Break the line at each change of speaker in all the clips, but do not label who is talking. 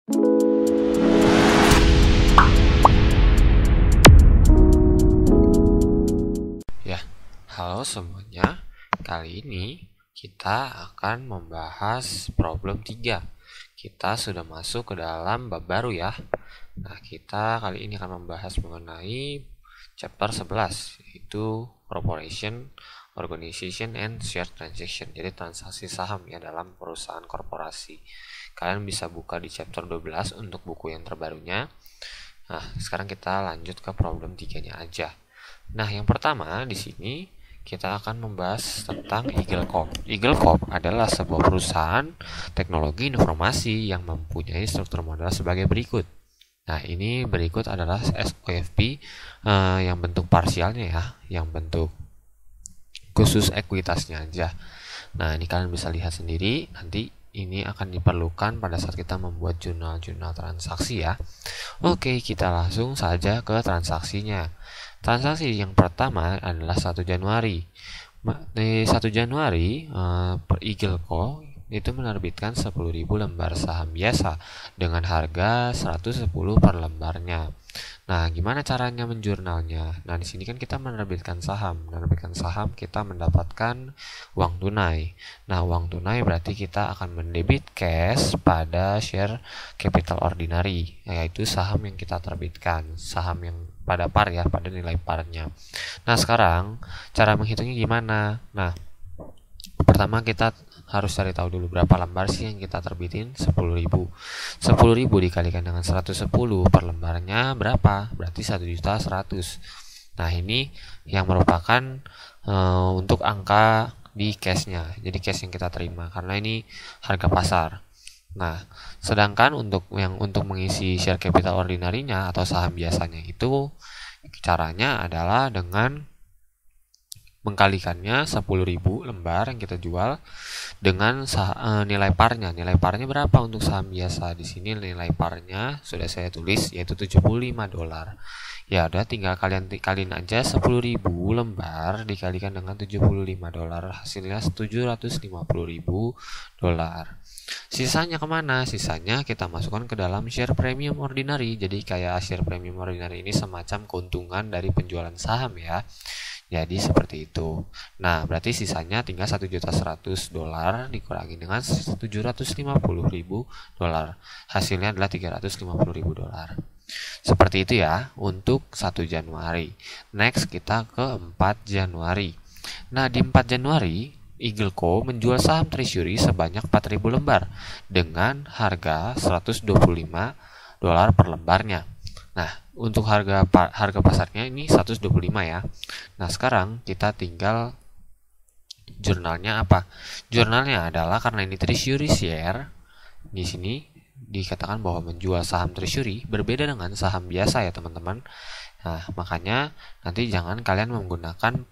Ya, halo semuanya. Kali ini kita akan membahas problem 3. Kita sudah masuk ke dalam bab baru ya. Nah, kita kali ini akan membahas mengenai chapter 11, yaitu corporation, organization, and share transaction. Jadi transaksi saham ya dalam perusahaan korporasi. Kalian bisa buka di chapter 12 untuk buku yang terbarunya. Nah, sekarang kita lanjut ke problem 3-nya aja. Nah, yang pertama di sini kita akan membahas tentang Eagle Corp. Eagle Corp adalah sebuah perusahaan teknologi informasi yang mempunyai struktur modal sebagai berikut. Nah, ini berikut adalah SOFP yang bentuk parsialnya ya, yang bentuk khusus ekuitasnya aja. Nah, ini kalian bisa lihat sendiri, nanti ini akan diperlukan pada saat kita membuat jurnal-jurnal transaksi ya. Oke, kita langsung saja ke transaksinya. Transaksi yang pertama adalah 1 Januari. Di 1 Januari, Eagle Co itu menerbitkan 10.000 lembar saham biasa dengan harga 110 per lembarnya. Nah, gimana caranya menjurnalnya? Nah, di sini kan kita menerbitkan saham. Menerbitkan saham kita mendapatkan uang tunai. Nah, uang tunai berarti kita akan mendebit cash pada share capital ordinary, yaitu saham yang kita terbitkan, saham yang pada par ya, pada nilai parnya. Nah, sekarang cara menghitungnya gimana? Nah, pertama kita harus cari tahu dulu berapa lembar sih yang kita terbitin. 10.000 dikalikan dengan 110 per lembarnya berapa? Berarti 1.100.000. Nah, ini yang merupakan untuk angka di cashnya. Jadi cash yang kita terima karena ini harga pasar. Nah, sedangkan untuk mengisi share capital ordinary-nya atau saham biasanya itu caranya adalah dengan mengkalikannya 10.000 lembar yang kita jual dengan nilai parnya. Nilai parnya berapa untuk saham biasa? Di sini nilai parnya sudah saya tulis yaitu $75. Ya udah, tinggal kalian aja 10.000 lembar dikalikan dengan $75, hasilnya $750.000. Sisanya kemana? Sisanya kita masukkan ke dalam share premium ordinary. Jadi kayak share premium ordinary ini semacam keuntungan dari penjualan saham ya. Jadi seperti itu. Nah, berarti sisanya tinggal $1.100.000 dikurangi dengan $750.000. Hasilnya adalah $350.000. Seperti itu ya untuk 1 Januari. Next kita ke 4 Januari. Nah, di 4 Januari Eagle Co menjual saham treasury sebanyak 4.000 lembar dengan harga $125 per lembarnya. Nah, untuk harga pasarnya ini 125 ya. Nah, sekarang kita tinggal jurnalnya apa? Jurnalnya adalah karena ini treasury share, di sini dikatakan bahwa menjual saham treasury berbeda dengan saham biasa ya, teman-teman. Nah, makanya nanti jangan kalian menggunakan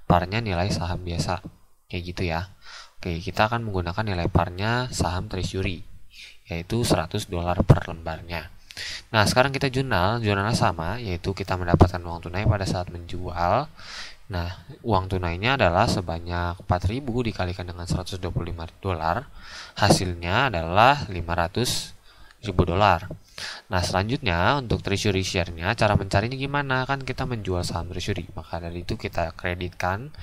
parnya nilai saham biasa. Kayak gitu ya. Oke, kita akan menggunakan nilai parnya saham treasury, yaitu $100 per lembarnya. Nah, sekarang kita jurnalnya sama, yaitu kita mendapatkan uang tunai pada saat menjual. Nah, uang tunainya adalah sebanyak 4.000 dikalikan dengan $125. Hasilnya adalah $500.000. Nah, selanjutnya untuk treasury share-nya, cara mencarinya gimana? Kan kita menjual saham treasury, maka dari itu kita kreditkan.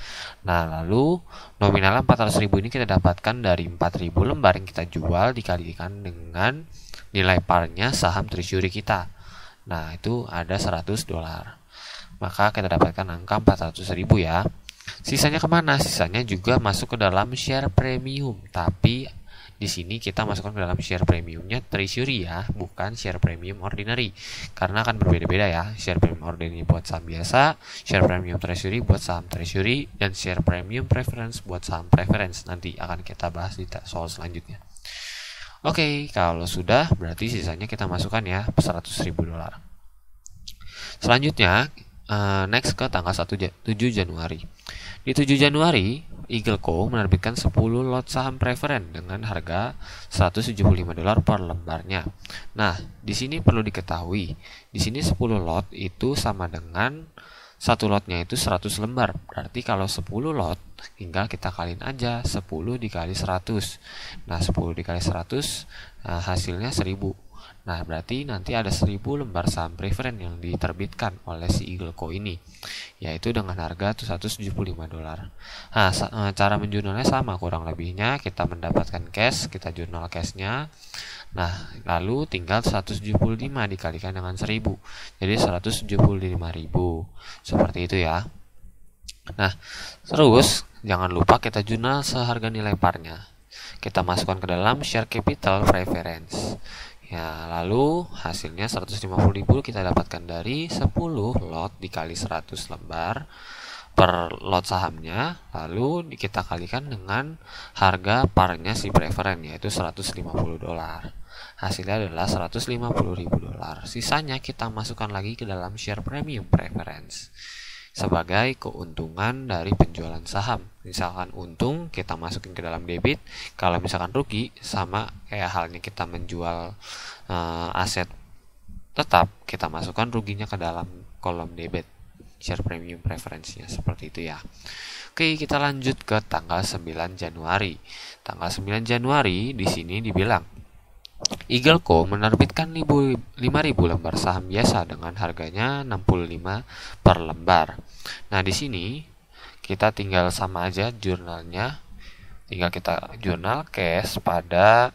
Nah, lalu nominalnya 400.000 ini kita dapatkan dari 4.000 lembar yang kita jual dikalikan dengan nilai parnya saham treasury kita. Nah, itu ada $100. Maka kita dapatkan angka 400.000 ya. Sisanya kemana? Sisanya juga masuk ke dalam share premium. Tapi di sini kita masukkan ke dalam share premiumnya treasury ya, bukan share premium ordinary. Karena akan berbeda-beda ya. Share premium ordinary buat saham biasa, share premium treasury buat saham treasury, dan share premium preference buat saham preference. Nanti akan kita bahas di soal selanjutnya. Oke, kalau sudah berarti sisanya kita masukkan ya $100.000. Selanjutnya next ke tanggal 7 Januari. Di 7 Januari Eagle Co menerbitkan 10 lot saham preferen dengan harga $175 per lembarnya. Nah, di sini perlu diketahui, di sini 10 lot itu sama dengan satu lotnya itu 100 lembar. Berarti kalau 10 lot tinggal kita kaliin aja 10 dikali 100. Nah, 10 dikali 100 hasilnya 1000. Nah, berarti nanti ada 1000 lembar saham preferen yang diterbitkan oleh si Eagleco ini, yaitu dengan harga $175. Nah, cara menjurnalnya sama kurang lebihnya, kita mendapatkan cash, kita jurnal cashnya. Nah, lalu tinggal 175 dikalikan dengan 1000, jadi 175.000. Seperti itu ya. Nah, terus jangan lupa kita jurnal seharga nilai parnya. Kita masukkan ke dalam share capital preference. Ya, lalu hasilnya 150.000 kita dapatkan dari 10 lot dikali 100 lembar per lot sahamnya, lalu kita kalikan dengan harga parnya si preferen, yaitu $150. Hasilnya adalah $150.000. Sisanya kita masukkan lagi ke dalam share premium preference sebagai keuntungan dari penjualan saham. Misalkan untung kita masukin ke dalam debit, kalau misalkan rugi sama kayak halnya kita menjual aset tetap, kita masukkan ruginya ke dalam kolom debit share premium preferensinya, seperti itu ya. Oke, kita lanjut ke tanggal 9 Januari. Tanggal 9 Januari di sini dibilang Eagleco menerbitkan 5.000 lembar saham biasa dengan harganya 65 per lembar. Nah, di sini kita tinggal sama aja jurnalnya. Tinggal kita jurnal cash pada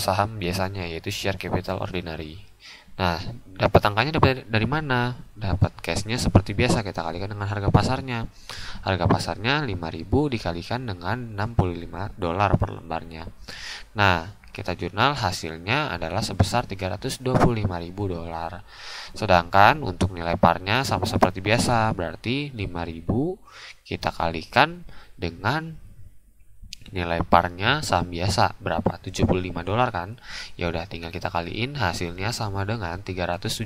saham biasanya, yaitu share capital ordinary. Nah, dapat angkanya dari mana? Dapat cashnya seperti biasa, kita kalikan dengan harga pasarnya. Harga pasarnya 5.000 dikalikan dengan $65 per lembarnya. Nah, kita jurnal hasilnya adalah sebesar $325.000. Sedangkan untuk nilai parnya sama seperti biasa, berarti 5.000 kita kalikan dengan nilai parnya saham biasa berapa? $75 kan? Ya udah, tinggal kita kaliin, hasilnya sama dengan $375.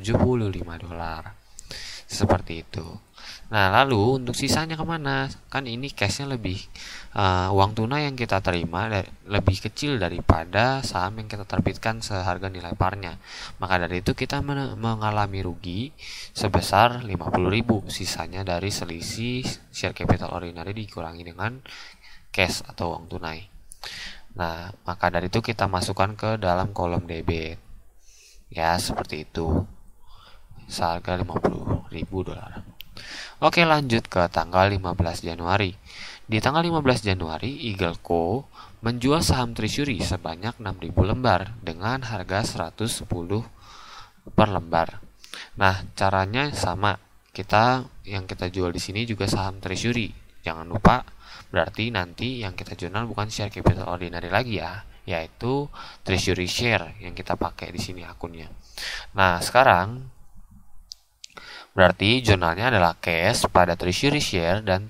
Seperti itu. Nah, lalu untuk sisanya kemana? Kan ini cashnya lebih uang tunai yang kita terima lebih kecil daripada saham yang kita terbitkan seharga nilai parnya. Maka dari itu kita mengalami rugi sebesar 50.000. Sisanya dari selisih share capital ordinary dikurangi dengan cash atau uang tunai. Nah, maka dari itu kita masukkan ke dalam kolom debit. Ya, seperti itu. Seharga $50.000. Oke, lanjut ke tanggal 15 Januari. Di tanggal 15 Januari, Eagleco menjual saham treasury sebanyak 6.000 lembar dengan harga 110 per lembar. Nah, caranya sama. Yang kita jual di sini juga saham treasury. Jangan lupa, berarti nanti yang kita jurnal bukan share capital ordinary lagi ya, yaitu treasury share yang kita pakai di sini akunnya. Nah, sekarang berarti jurnalnya adalah cash pada treasury share dan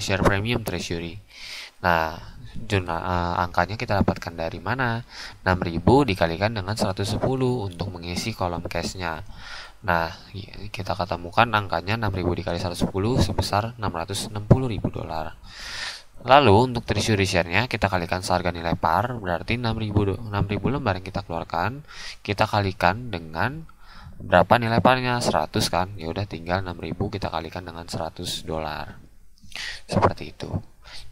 share premium treasury. Nah, angkanya kita dapatkan dari mana? 6.000 dikalikan dengan 110 untuk mengisi kolom cashnya. Nah, kita ketemukan angkanya 6.000 dikali 110 sebesar $660.000. Lalu untuk treasury share-nya kita kalikan seharga nilai par, berarti 6.000 lembar yang kita keluarkan, kita kalikan dengan berapa nilai parnya? 100 kan? Ya udah, tinggal 6.000 kita kalikan dengan $100. Seperti itu.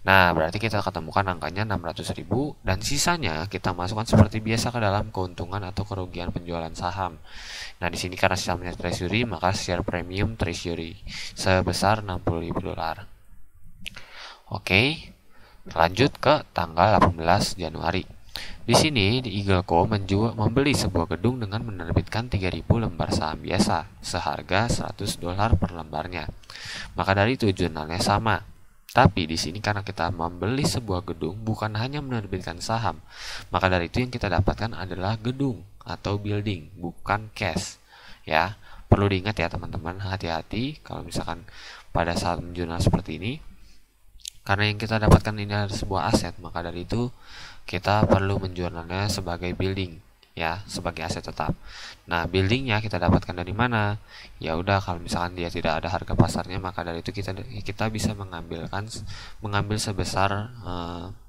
Nah, berarti kita ketemukan angkanya 600.000 dan sisanya kita masukkan seperti biasa ke dalam keuntungan atau kerugian penjualan saham. Nah, di sini karena sahamnya treasury, maka share premium treasury sebesar $60.000. Oke. Lanjut ke tanggal 18 Januari. Di sini di Eagleco membeli sebuah gedung dengan menerbitkan 3.000 lembar saham biasa seharga $100 per lembarnya. Maka dari itu jurnalnya sama. Tapi di sini karena kita membeli sebuah gedung bukan hanya menerbitkan saham, maka dari itu yang kita dapatkan adalah gedung atau building, bukan cash. Ya, perlu diingat ya teman-teman, hati-hati kalau misalkan pada saat menjurnal seperti ini. Karena yang kita dapatkan ini adalah sebuah aset, maka dari itu kita perlu menjurnalnya sebagai building, ya, sebagai aset tetap. Nah, buildingnya kita dapatkan dari mana? Ya udah, kalau misalkan dia tidak ada harga pasarnya, maka dari itu kita bisa mengambil sebesar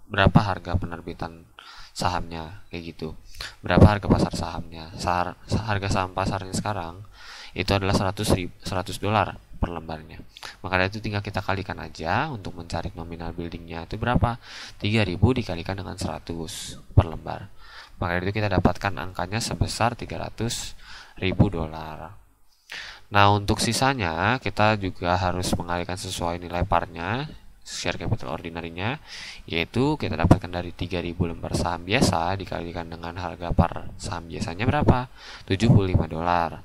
berapa harga penerbitan sahamnya, kayak gitu. Berapa harga pasar sahamnya? Harga saham pasarnya sekarang itu adalah $100 per lembarnya. Maka dari itu tinggal kita kalikan aja untuk mencari nominal buildingnya itu berapa. 3.000 dikalikan dengan 100 per lembar. Maka dari itu kita dapatkan angkanya sebesar 300.000 dolar. Nah, untuk sisanya kita juga harus mengalihkan sesuai nilai parnya, share capital ordinary-nya, yaitu kita dapatkan dari 3.000 lembar saham biasa dikalikan dengan harga par saham biasanya berapa? 75 dolar.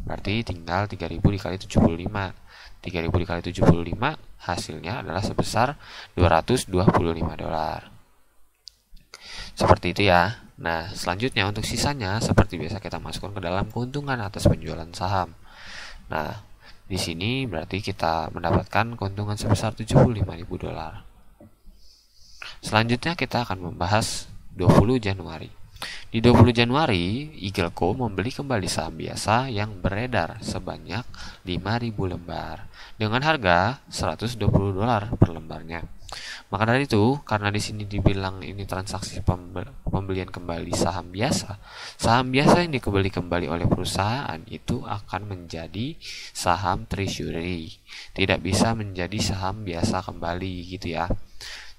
Berarti tinggal 3.000 dikali 75. 3.000 dikali 75 hasilnya adalah sebesar 225 dolar. Seperti itu ya. Nah, selanjutnya untuk sisanya seperti biasa kita masukkan ke dalam keuntungan atas penjualan saham. Nah, di sini berarti kita mendapatkan keuntungan sebesar 75.000 dolar. Selanjutnya kita akan membahas 20 Januari. Di 20 Januari, Eagle Co membeli kembali saham biasa yang beredar sebanyak 5.000 lembar dengan harga 120 dolar per lembarnya. Maka dari itu, karena di sini dibilang ini transaksi pembelian kembali saham biasa yang dikembali kembali oleh perusahaan itu akan menjadi saham treasury, tidak bisa menjadi saham biasa kembali gitu ya.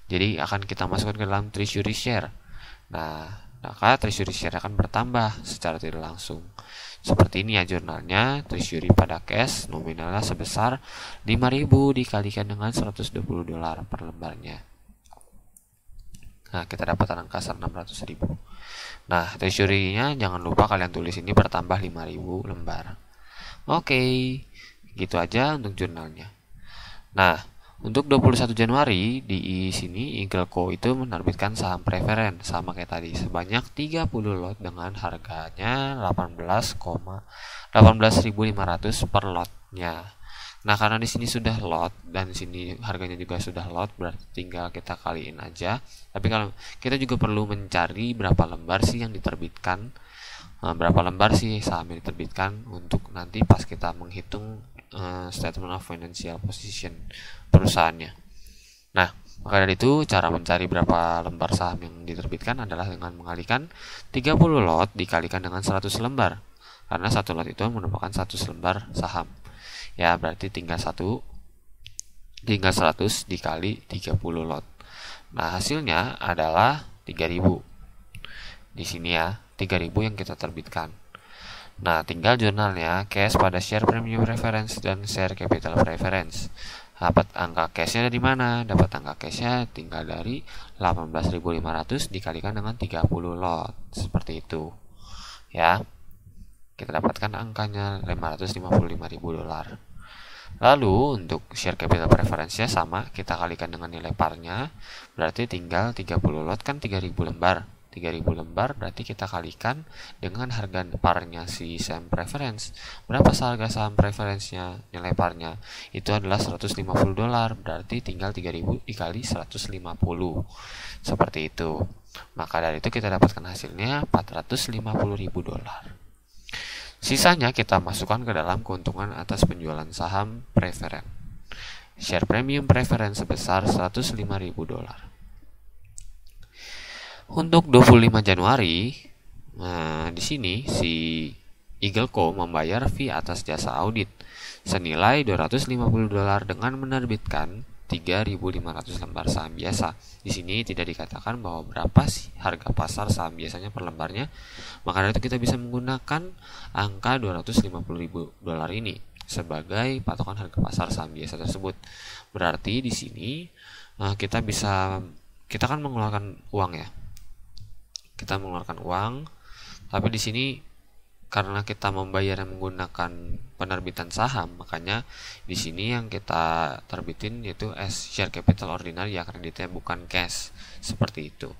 Jadi akan kita masukkan ke dalam treasury share. Nah, maka treasury share akan bertambah secara tidak langsung. Seperti ini ya jurnalnya, treasury pada cash nominalnya sebesar 5.000 dikalikan dengan 120 dolar per lembarnya. Nah, kita dapat angka 600.000. Nah, treasury-nya jangan lupa kalian tulis ini bertambah 5.000 lembar. Oke, gitu aja untuk jurnalnya. Nah, untuk 21 Januari di sini Eagle Co itu menerbitkan saham preferen sama kayak tadi sebanyak 30 lot dengan harganya 18.500 per lotnya. Nah, karena di sini sudah lot dan di sini harganya juga sudah lot, berarti tinggal kita kaliin aja. Tapi kalau kita juga perlu mencari berapa lembar sih yang diterbitkan, berapa lembar sih saham yang diterbitkan untuk nanti pas kita menghitung statement of financial position perusahaannya. Nah, maka dari itu cara mencari berapa lembar saham yang diterbitkan adalah dengan mengalihkan 30 lot dikalikan dengan 100 lembar. Karena satu lot itu merupakan 100 lembar saham. Ya, berarti tinggal 100 dikali 30 lot. Nah, hasilnya adalah 3.000. Di sini ya, 3.000 yang kita terbitkan. Nah, tinggal jurnalnya cash pada share premium preference dan share capital preference. Dapat angka cashnya dari mana? Dapat angka cashnya tinggal dari 18.500 dikalikan dengan 30 lot. Seperti itu. Ya. Kita dapatkan angkanya 555.000 dolar. Lalu untuk share capital preference-nya sama, kita kalikan dengan nilai parnya. Berarti tinggal 30 lot kan 3.000 lembar. 3.000 lembar berarti kita kalikan dengan harga parnya si saham preference. Berapa harga saham preference-nya, nilai parnya? Itu adalah 150 dolar, berarti tinggal 3.000 dikali 150. Seperti itu. Maka dari itu kita dapatkan hasilnya 450.000 dolar. Sisanya kita masukkan ke dalam keuntungan atas penjualan saham preferen. Share premium preferen sebesar 105.000 dolar. Untuk 25 Januari, di sini si Eagle Co membayar fee atas jasa audit senilai 250 dolar dengan menerbitkan 3.500 lembar saham biasa. Di sini tidak dikatakan bahwa berapa sih harga pasar saham biasanya per lembarnya. Maka dari itu kita bisa menggunakan angka 250.000 dolar ini sebagai patokan harga pasar saham biasa tersebut. Berarti di sini kita kan mengeluarkan uang ya. Kita mengeluarkan uang, tapi di sini karena kita membayar menggunakan penerbitan saham, makanya di sini yang kita terbitin yaitu share capital ordinary ya, kreditnya bukan cash, seperti itu.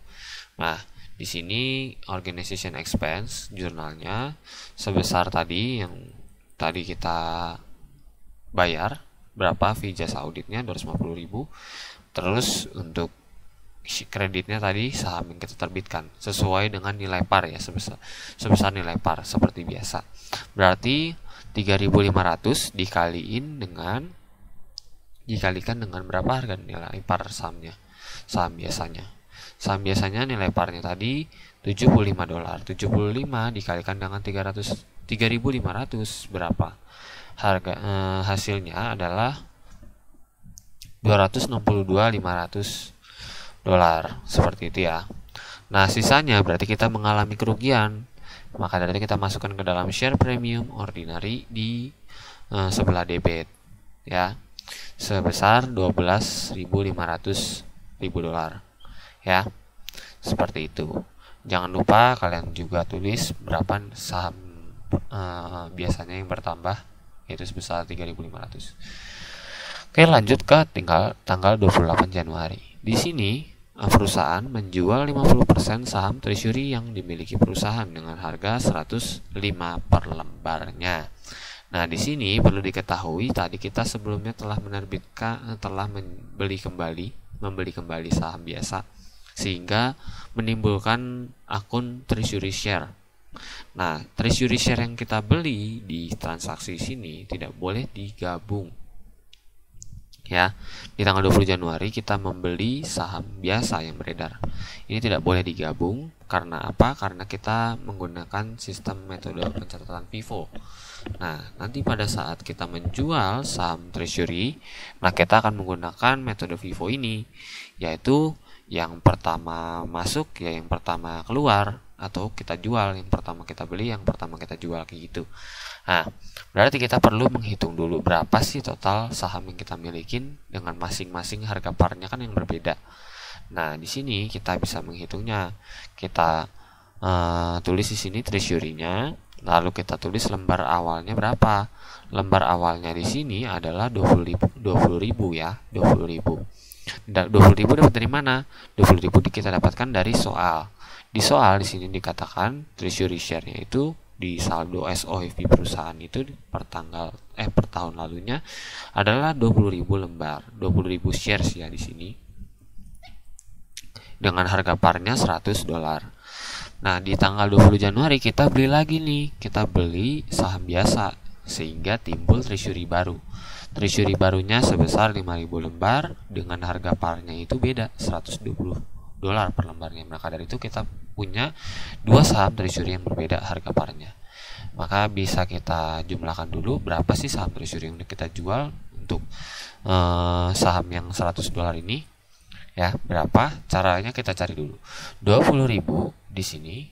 Nah, di sini organization expense jurnalnya sebesar tadi yang tadi kita bayar, berapa fee jasa auditnya 250.000. Terus untuk kreditnya tadi saham yang kita terbitkan sesuai dengan nilai par ya, sebesar nilai par seperti biasa. Berarti 3.500 dikalikan dengan berapa harga nilai par sahamnya, saham biasanya. Saham biasanya nilai parnya tadi 75 dolar. 75 dikalikan dengan 3.500 berapa? Harga hasilnya adalah 262.500 dolar, seperti itu ya. Nah, sisanya berarti kita mengalami kerugian. Maka dari itu kita masukkan ke dalam share premium ordinary di sebelah debit, ya, sebesar 12.500 ribu dolar, ya, seperti itu. Jangan lupa kalian juga tulis berapa saham biasanya yang bertambah, yaitu sebesar 3.500. Oke, lanjut ke tanggal 28 Januari. Di sini perusahaan menjual 50% saham treasury yang dimiliki perusahaan dengan harga 105 per lembarnya. Nah, di sini perlu diketahui tadi kita sebelumnya telah membeli kembali saham biasa sehingga menimbulkan akun treasury share. Nah, treasury share yang kita beli di transaksi sini tidak boleh digabung. Ya, di tanggal 20 Januari kita membeli saham biasa yang beredar. Ini tidak boleh digabung karena apa? Karena kita menggunakan sistem metode pencatatan FIFO. Nah, nanti pada saat kita menjual saham treasury, nah kita akan menggunakan metode FIFO ini, yaitu yang pertama masuk ya yang pertama keluar, atau kita jual yang pertama kita beli, yang pertama kita jual, kayak gitu. Nah, berarti kita perlu menghitung dulu berapa sih total saham yang kita milikin dengan masing-masing harga parnya kan yang berbeda. Nah, di sini kita bisa menghitungnya. Kita tulis di sini treasury-nya, lalu kita tulis lembar awalnya berapa. Lembar awalnya di sini adalah 20.000 ya, 20.000. 20.000 dapat dari mana? 20.000 kita dapatkan dari soal. Di soal di sini dikatakan treasury share-nya itu di saldo SOFP perusahaan itu per tahun lalunya adalah 20.000 lembar, 20.000 shares ya di sini. Dengan harga parnya 100 dolar. Nah, di tanggal 20 Januari kita beli lagi nih, kita beli saham biasa sehingga timbul treasury baru. Treasury barunya sebesar 5.000 lembar dengan harga parnya itu beda, 120 dolar per lembarnya. Maka dari itu kita punya dua saham treasury yang berbeda harga parnya. Maka bisa kita jumlahkan dulu berapa sih saham treasury yang kita jual untuk saham yang 100 dolar ini. Ya, berapa? Caranya kita cari dulu. 20.000 di sini.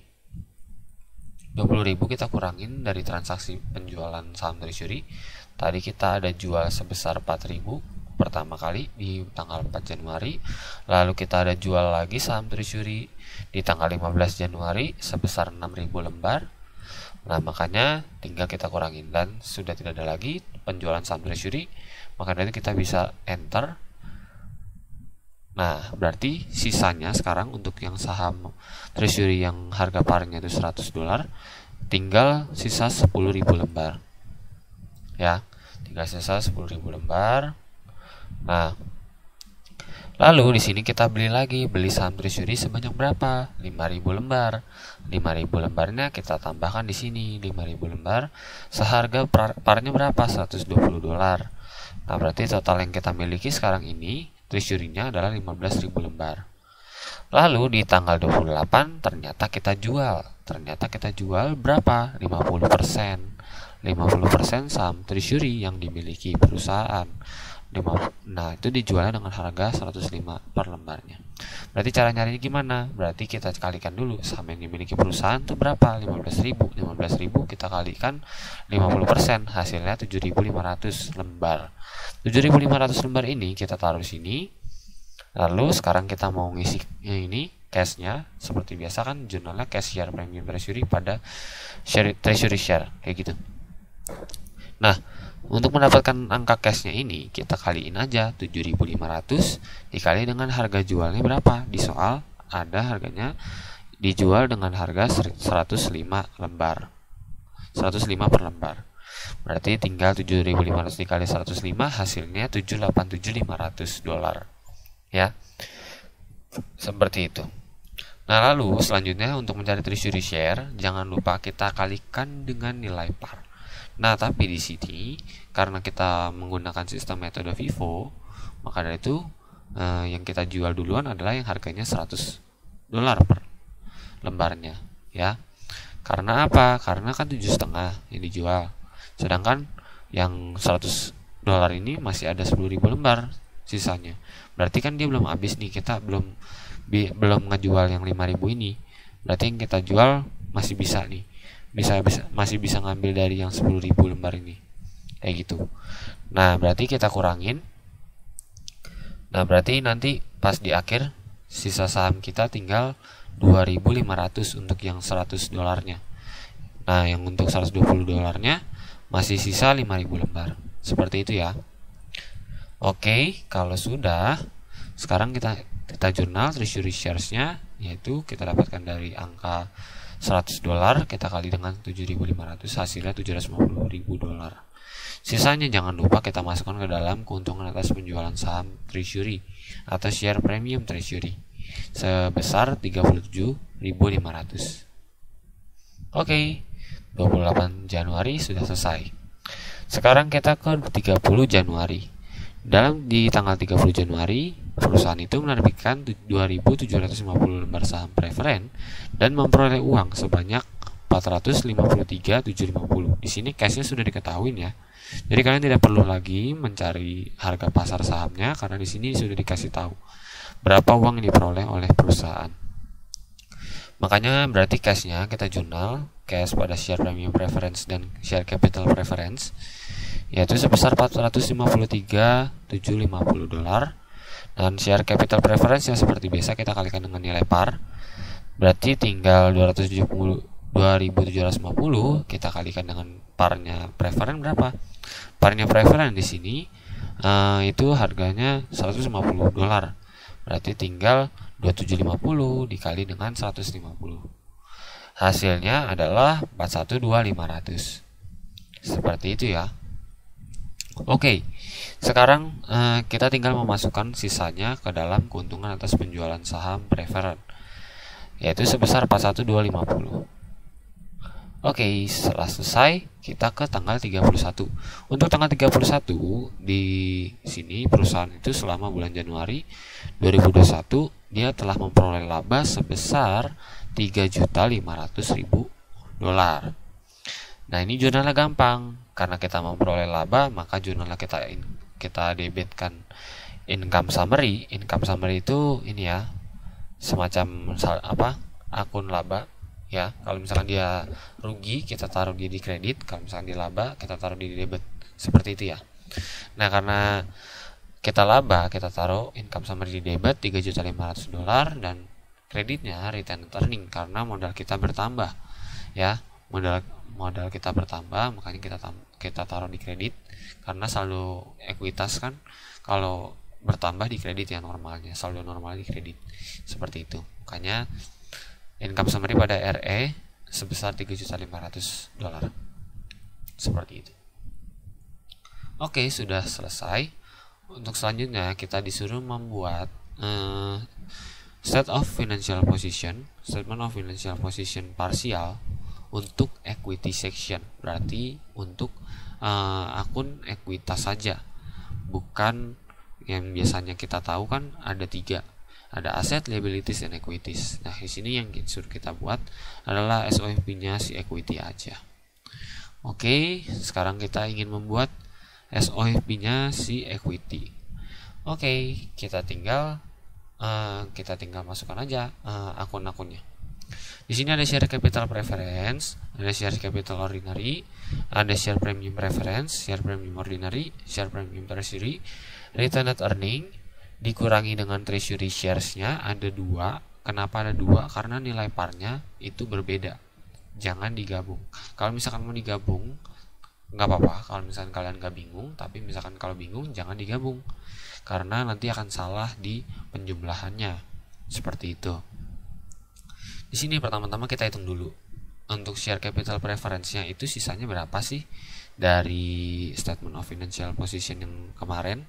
20.000 kita kurangin dari transaksi penjualan saham treasury. Tadi kita ada jual sebesar 4.000 pertama kali di tanggal 4 Januari, lalu kita ada jual lagi saham treasury di tanggal 15 Januari sebesar 6.000 lembar. Nah, makanya tinggal kita kurangin dan sudah tidak ada lagi penjualan saham treasury, maka dari itu kita bisa enter. Nah, berarti sisanya sekarang untuk yang saham treasury yang harga parnya itu 100 dolar, tinggal sisa 10.000 lembar. Ya, tinggal sisa 10.000 lembar. Nah, lalu di sini kita beli saham treasury sebanyak berapa? 5.000 lembar. 5.000 lembarnya kita tambahkan di sini, 5.000 lembar. Seharga parnya berapa? 120 dolar. Nah, berarti total yang kita miliki sekarang ini treasury-nya adalah 15.000 lembar. Lalu di tanggal 28 ternyata kita jual. Berapa? 50%. 50% saham treasury yang dimiliki perusahaan. Nah, itu dijualnya dengan harga 105 per lembarnya. Berarti cara nyarinya gimana? Berarti kita kalikan dulu saham yang dimiliki perusahaan itu berapa? 15.000. 15.000 kita kalikan 50%, hasilnya 7.500 lembar. 7.500 lembar ini kita taruh di sini. Lalu sekarang kita mau ngisi ini cash-nya seperti biasa kan, jurnalnya cash share premium treasury pada treasury share kayak gitu. Nah, untuk mendapatkan angka cashnya ini kita kaliin aja 7.500 dikali dengan harga jualnya berapa. Di soal ada harganya dijual dengan harga 105 lembar, 105 per lembar. Berarti tinggal 7.500 dikali 105, hasilnya 787.500 dolar. Ya, seperti itu. Nah, lalu selanjutnya untuk mencari treasury share jangan lupa kita kalikan dengan nilai par. Nah, tapi di sini karena kita menggunakan sistem metode FIFO, maka dari itu yang kita jual duluan adalah yang harganya 100 dolar per lembarnya, ya. Karena apa? Karena kan 7,5 yang dijual. Sedangkan yang 100 dolar ini masih ada 10.000 lembar sisanya. Berarti kan dia belum habis nih, kita belum belum ngejual yang 5.000 ini, berarti yang kita jual masih bisa nih, masih bisa ngambil dari yang 10.000 lembar ini, kayak gitu. Nah berarti kita kurangin. Nah berarti nanti pas di akhir sisa saham kita tinggal 2.500 untuk yang 100 dolarnya. Nah yang untuk 120 dolarnya masih sisa 5.000 lembar. Seperti itu ya. Oke, kalau sudah, sekarang kita jurnal treasury shares-nya, yaitu kita dapatkan dari angka 100 dolar, kita kali dengan 7.500, hasilnya 750.000 dolar. Sisanya jangan lupa kita masukkan ke dalam keuntungan atas penjualan saham treasury atau share premium treasury sebesar 37.500. Oke, 28 Januari sudah selesai. Sekarang kita ke 30 Januari. Di tanggal 30 Januari, perusahaan itu menerbitkan 2.750 lembar saham preferen dan memperoleh uang sebanyak 453.750. Di sini cashnya sudah diketahui ya. Jadi kalian tidak perlu lagi mencari harga pasar sahamnya karena di sini sudah dikasih tahu berapa uang yang diperoleh oleh perusahaan. Makanya berarti cashnya kita jurnal cash pada share premium preference dan share capital preference, yaitu sebesar 453.750 dolar, dan share capital preference yang seperti biasa kita kalikan dengan nilai par, berarti tinggal 2.750 kita kalikan dengan parnya preferen berapa? Parnya preferen di sini itu harganya 150 dolar, berarti tinggal 2750 dikali dengan 150. Hasilnya adalah 412.500. Seperti itu ya. Oke, sekarang kita tinggal memasukkan sisanya ke dalam keuntungan atas penjualan saham preferen, yaitu sebesar 41250. Oke, setelah selesai kita ke tanggal 31. Untuk tanggal 31 di sini perusahaan itu selama bulan Januari 2021 dia telah memperoleh laba sebesar 3.500.000 dolar. Nah, ini jurnalnya gampang. Karena kita memperoleh laba, maka jurnalnya kita debitkan income summary. Income summary itu ini ya, semacam akun laba ya. Kalau misalkan dia rugi, kita taruh dia di kredit. Kalau misalkan dia laba, kita taruh di debit. Seperti itu ya. Nah, karena kita laba, kita taruh income summary di debit 3.500 dolar dan kreditnya retained earning karena modal kita bertambah ya. Modal kita bertambah, makanya kita taruh di kredit karena saldo ekuitas kan kalau bertambah di kredit ya normalnya, saldo normal di kredit. Seperti itu. Makanya income summary pada RE sebesar 3.500 dolar. Seperti itu. Oke, sudah selesai. Untuk selanjutnya kita disuruh membuat statement of financial position partial untuk equity section, berarti untuk akun ekuitas saja, bukan yang biasanya kita tahu kan ada 3, ada asset, liabilities, dan equities. Nah di sini yang disuruh kita buat adalah SOP-nya si equity aja. Oke, sekarang kita ingin membuat SOP-nya si equity. Oke, kita tinggal masukkan aja akun-akunnya. Di sini ada share capital preference, ada share capital ordinary, ada share premium preference, share premium ordinary, share premium treasury, retained earning dikurangi dengan treasury shares-nya ada 2. Kenapa ada 2? Karena nilai parnya itu berbeda. Jangan digabung. Kalau misalkan mau digabung nggak apa-apa, kalau misalkan kalian nggak bingung, tapi misalkan kalau bingung jangan digabung karena nanti akan salah di penjumlahannya. Seperti itu. Di sini pertama-tama kita hitung dulu untuk share capital preference-nya itu sisanya berapa sih dari statement of financial position yang kemarin,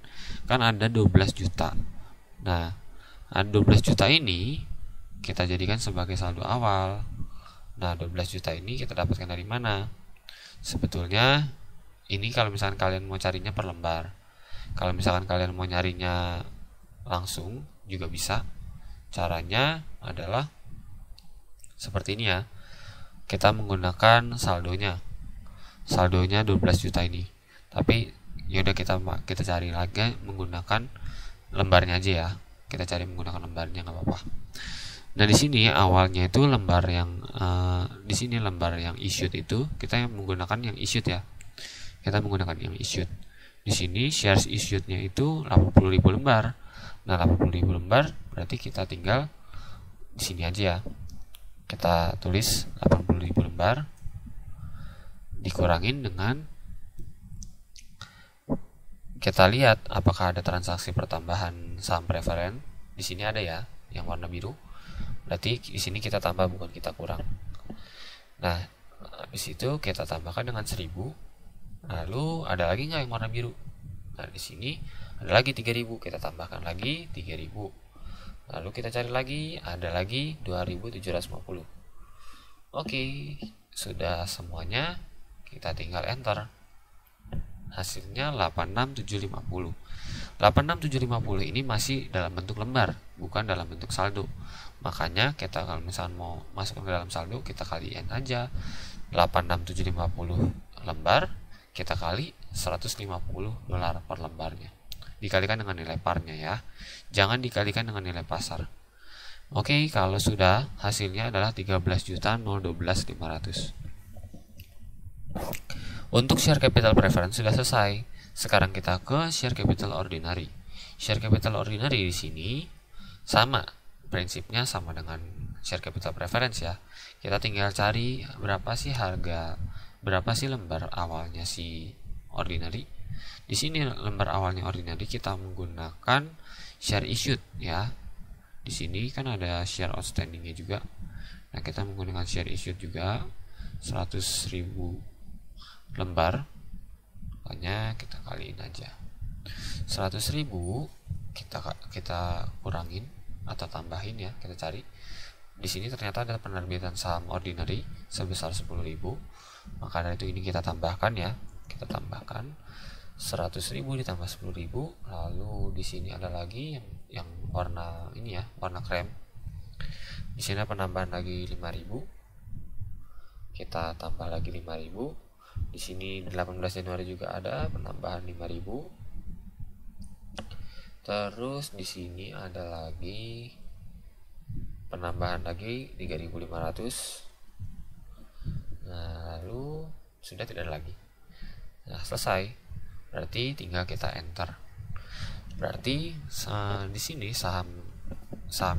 kan ada 12 juta. Nah, 12 juta ini kita jadikan sebagai saldo awal. Nah, 12 juta ini kita dapatkan dari mana? Sebetulnya ini kalau misalkan kalian mau carinya per lembar. Kalau misalkan kalian mau nyarinya langsung juga bisa. Caranya adalah seperti ini ya. Kita menggunakan saldonya 12 juta ini. Tapi yaudah kita cari lagi menggunakan lembarnya aja ya. kita cari menggunakan lembarnya nggak apa-apa. Nah di sini awalnya itu lembar yang di sini lembar yang issued itu kita yang menggunakan yang issued ya. Kita menggunakan yang issued. Di sini shares issued-nya itu 80.000 lembar. Nah 80.000 lembar berarti kita tinggal di sini aja ya. Kita tulis 80.000 lembar dikurangin dengan kita lihat apakah ada transaksi pertambahan saham preferen. Di sini ada ya, yang warna biru. Berarti di sini kita tambah bukan kita kurang. Nah, habis itu kita tambahkan dengan 1000. Lalu ada lagi nggak yang warna biru? Nah, di sini ada lagi 3000. Kita tambahkan lagi 3000. Lalu kita cari lagi, ada lagi 2750. Oke, sudah semuanya. Kita tinggal enter. Hasilnya 86750. 86750 ini masih dalam bentuk lembar, bukan dalam bentuk saldo. Makanya kita kalau misalnya mau masuk ke dalam saldo, kita kaliin aja 86750 lembar, kita kali 150 dolar per lembarnya. Dikalikan dengan nilai parnya ya. Jangan dikalikan dengan nilai pasar. Oke, kalau sudah hasilnya adalah 13.012.500. Untuk share capital preference sudah selesai. Sekarang kita ke share capital ordinary. Share capital ordinary di sini sama, prinsipnya sama dengan share capital preference ya. Kita tinggal cari berapa sih harga, berapa sih lembar awalnya si ordinary. Di sini lembar awalnya ordinary kita menggunakan share issued ya. Di sini kan ada share outstandingnya juga. Nah, kita menggunakan share issued juga 100.000 lembar. Makanya kita kaliin aja 100.000 kita kurangin atau tambahin ya, kita cari. Di sini ternyata ada penerbitan saham ordinary sebesar 10.000. Maka dari itu ini kita tambahkan ya. Kita tambahkan 100.000 ditambah 10.000. Lalu di sini ada lagi yang warna ini ya, warna krem. Di sini ada penambahan lagi 5.000. Kita tambah lagi 5.000. Di sini 18 Januari juga ada penambahan 5.000. Terus di sini ada lagi penambahan lagi 3.500. Nah, lalu sudah tidak ada lagi. Nah, selesai. Berarti tinggal kita enter. Berarti di sini saham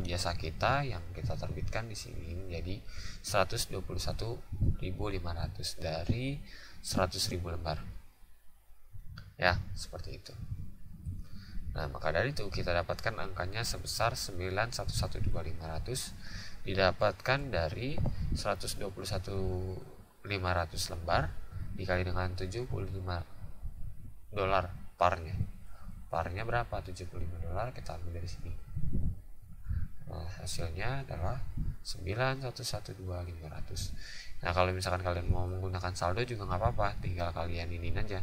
biasa kita yang kita terbitkan di sini menjadi 121.500 dari 100.000 lembar. Ya, seperti itu. Nah, maka dari itu kita dapatkan angkanya sebesar 9112500 didapatkan dari 121.500 lembar dikali dengan 75 dolar parnya. Parnya berapa? 75 dolar, kita ambil dari sini. Nah, hasilnya adalah 9112500. Nah, kalau misalkan kalian mau menggunakan saldo juga nggak apa-apa, tinggal kalian ini aja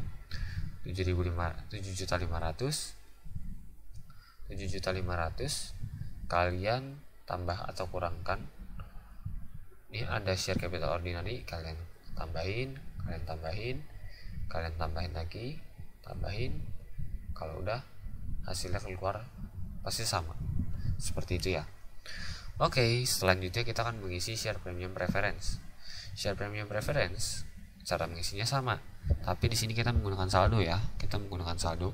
7.500 kalian tambah atau kurangkan. Ini ada share capital ordinary, kalian tambahin lagi, tambahin. Kalau udah hasilnya keluar pasti sama. Seperti itu ya. Oke, selanjutnya kita akan mengisi share premium preference. Share premium preference cara mengisinya sama, tapi di sini kita menggunakan saldo ya. Kita menggunakan saldo.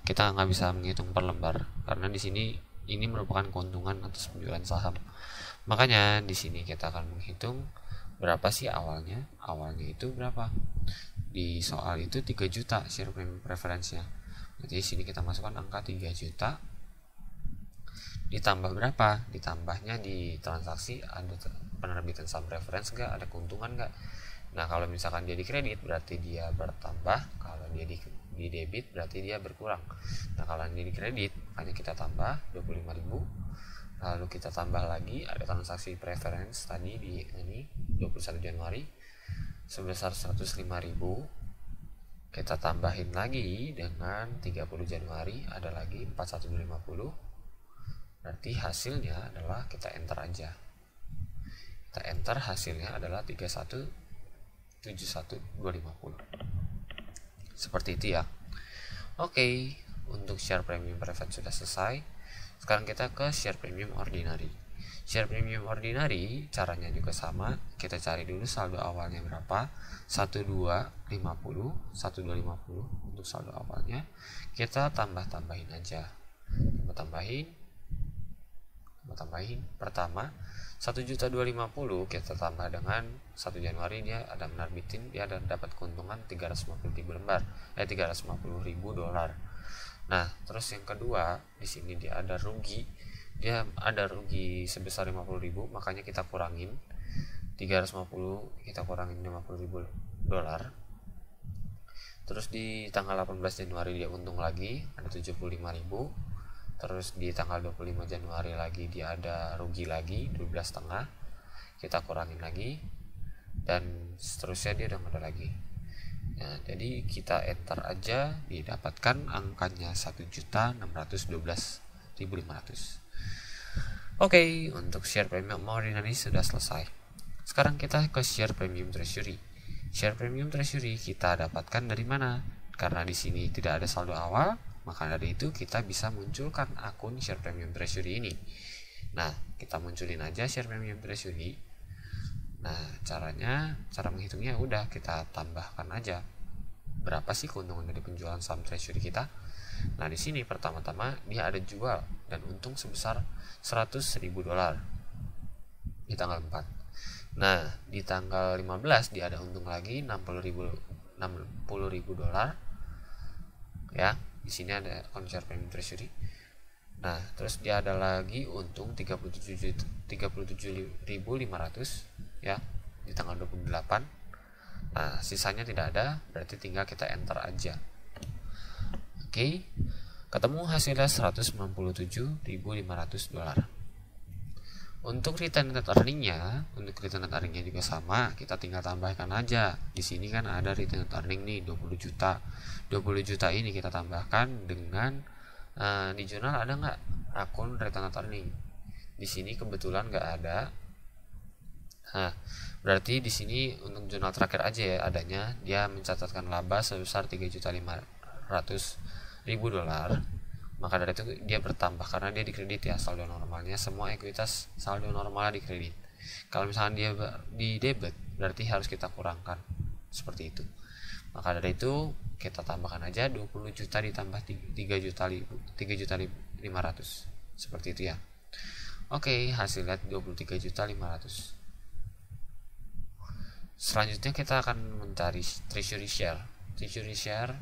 Kita nggak bisa menghitung per lembar karena di sini ini merupakan keuntungan atas penjualan saham. Makanya di sini kita akan menghitung berapa sih awalnya. Awalnya itu berapa? Di soal itu 3 juta share premium preference-nya. Jadi di sini kita masukkan angka 3 juta. Ditambah berapa? Ditambahnya di transaksi ada penerbitan saham preference nggak? Ada keuntungan nggak? Nah, kalau misalkan dia di kredit berarti dia bertambah, kalau dia di debit berarti dia berkurang. Nah, kalau dia di kredit hanya kita tambah 25.000. Lalu kita tambah lagi ada transaksi preference tadi di ini 21 Januari sebesar 105.000. Kita tambahin lagi dengan 30 Januari ada lagi 4150. Berarti hasilnya adalah kita enter aja. Kita enter, hasilnya adalah 31.71250. Seperti itu ya. Oke, untuk share premium preference sudah selesai. Sekarang kita ke share premium ordinary. Share premium ordinary caranya juga sama. Kita cari dulu saldo awalnya berapa. 1250 untuk saldo awalnya. Kita tambahin aja. Tambahin. Pertama 1.250 kita tambah dengan 1 Januari dia ada menerbitin, dia ada dapat keuntungan 350.000 lembar, 350.000 dolar. Nah, terus yang kedua di sini dia ada rugi sebesar 50.000, makanya kita kurangin 350, kita kurangin 50.000 dolar. Terus di tanggal 18 Januari dia untung lagi ada 75.000. Terus di tanggal 25 Januari lagi dia ada rugi lagi 12,5, kita kurangin lagi, dan seterusnya dia udah ada lagi. Nah, jadi kita enter aja, didapatkan angkanya 1.612.500. Oke, untuk share premium ordinary sudah selesai. Sekarang kita ke share premium treasury. Share premium treasury kita dapatkan dari mana? Karena di sini tidak ada saldo awal, maka dari itu kita bisa munculkan akun share premium treasury ini. Nah, kita munculin aja share premium treasury. Nah, cara menghitungnya udah kita tambahkan aja. Berapa sih keuntungan dari penjualan saham treasury kita? Nah, di sini pertama-tama dia ada jual dan untung sebesar 100.000 dolar di tanggal 4. Nah, di tanggal 15 dia ada untung lagi 60.000 dolar. Ya, di sini ada akun share premium treasury. Nah, terus dia ada lagi untung 37.500 ya di tanggal 28. Nah, sisanya tidak ada, berarti tinggal kita enter aja. Oke. Ketemu hasilnya 197.500 dolar. Untuk return net earning-nya juga sama, kita tinggal tambahkan aja. Di sini kan ada return net earning nih 20 juta. 20 juta ini kita tambahkan dengan di jurnal ada nggak akun return net earning? Di sini kebetulan nggak ada. Nah, berarti di sini untuk jurnal terakhir aja ya adanya, dia mencatatkan laba sebesar 3.500.000 dolar. Maka dari itu dia bertambah karena dia dikredit ya saldo normalnya, semua ekuitas saldo normalnya dikredit. Kalau misalnya dia di debit berarti harus kita kurangkan seperti itu. Maka dari itu kita tambahkan aja 20 juta ditambah 3.500.000 seperti itu ya. Oke, hasilnya 23.500.000. Selanjutnya kita akan mencari treasury share. Treasury share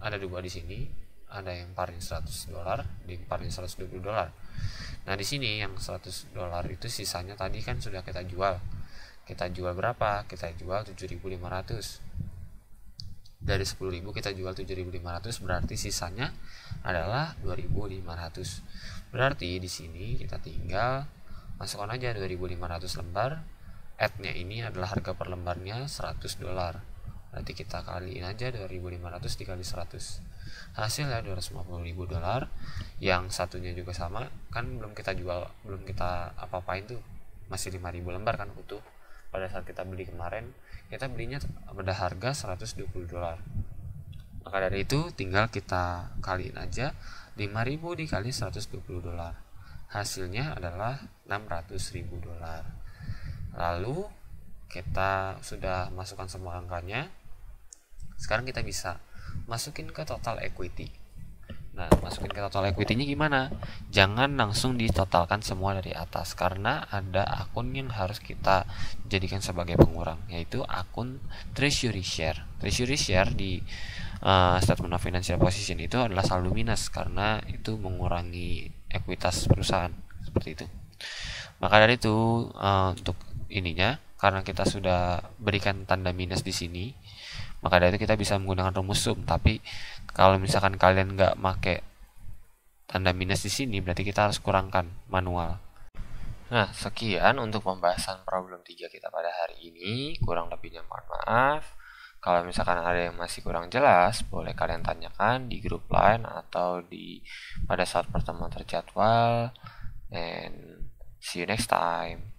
ada dua di sini. Ada yang paling 100 dolar, di paling 120 dolar. Nah, di sini yang 100 dolar itu sisanya tadi kan sudah kita jual. Kita jual berapa? Kita jual 7.500. Dari 10.000 kita jual 7.500, berarti sisanya adalah 2.500. Berarti di sini kita tinggal masukkan aja 2.500 lembar. Add-nya ini adalah harga per lembarnya 100 dolar. Nanti kita kaliin aja 2.500 dikali 100. Hasilnya 250.000 dolar. Yang satunya juga sama, kan belum kita jual, belum kita apa-apain tuh, masih 5.000 lembar kan utuh. Pada saat kita beli kemarin, kita belinya pada harga 120 dolar. Maka dari itu tinggal kita kaliin aja 5.000 dikali 120 dolar. Hasilnya adalah 600.000 dolar. Lalu kita sudah masukkan semua angkanya. Sekarang kita bisa masukin ke total equity. Nah, masukin ke total equity-nya gimana? Jangan langsung ditotalkan semua dari atas, karena ada akun yang harus kita jadikan sebagai pengurang, yaitu akun treasury share. Treasury share di statement of financial position itu adalah saldo minus, karena itu mengurangi ekuitas perusahaan, seperti itu. Maka dari itu untuk ininya, karena kita sudah berikan tanda minus di sini, maka dari itu kita bisa menggunakan rumus sum. Tapi kalau misalkan kalian nggak make tanda minus di sini, berarti kita harus kurangkan manual. Nah, sekian untuk pembahasan problem 3 kita pada hari ini. Kurang lebihnya mohon maaf. Kalau misalkan ada yang masih kurang jelas, boleh kalian tanyakan di grup line atau pada saat pertemuan terjadwal. And see you next time.